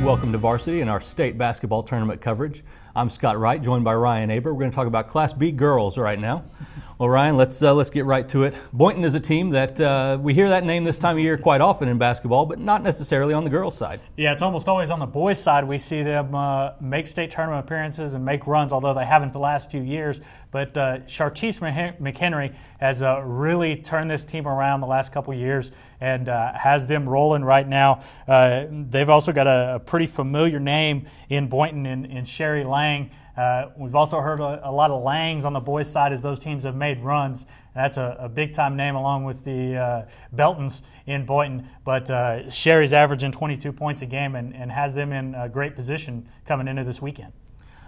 welcome to Varsity and our state basketball tournament coverage. I'm Scott Wright, joined by Ryan Aber. We're going to talk about Class B girls right now. Well, Ryan, let's get right to it. Boynton is a team that we hear that name this time of year quite often in basketball, but not necessarily on the girls' side. Yeah, it's almost always on the boys' side. We see them make state tournament appearances and make runs, although they haven't the last few years. But Chartice McHenry has really turned this team around the last couple of years and has them rolling right now. They've also got a pretty familiar name in Boynton in Sherry Lang. We've also heard a lot of Langs on the boys' side as those teams have made runs. That's a big-time name along with the Beltons in Boynton. But Sherry's averaging 22 points a game and has them in a great position coming into this weekend.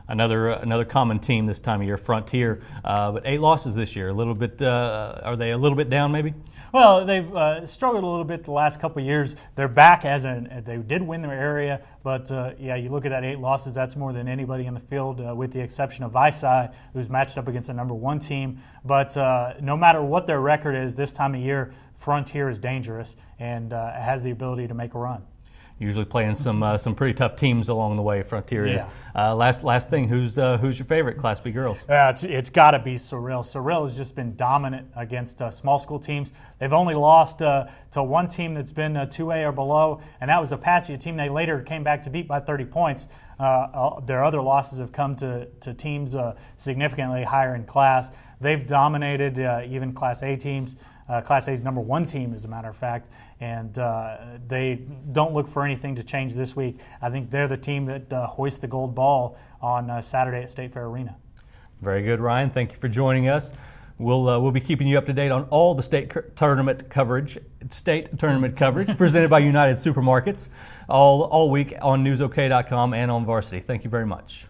Another common team this time of year, Frontier, but 8 losses this year. A little bit. Are they a little bit down, maybe? Well, they've struggled a little bit the last couple of years. They're back they did win their area, but yeah, you look at that 8 losses. That's more than anybody in the field, with the exception of Varsity, who's matched up against the #1 team. But no matter what their record is this time of year, Frontier is dangerous and has the ability to make a run. Usually playing some pretty tough teams along the way. Frontier is. Last thing, who's your favorite Class B girls? It's got to be Sorrell. Sorrell has just been dominant against small school teams. They've only lost to one team that's been 2A or below, and that was Apache, a team they later came back to beat by 30 points. Their other losses have come to teams significantly higher in class. They've dominated even Class A teams. Class A's #1 team, as a matter of fact, and they don't look for anything to change this week. I think they're the team that hoists the gold ball on Saturday at State Fair Arena. Very good, Ryan. Thank you for joining us. We'll be keeping you up to date on all the state tournament coverage presented by United Supermarkets all week on newsok.com and on Varsity. Thank you very much.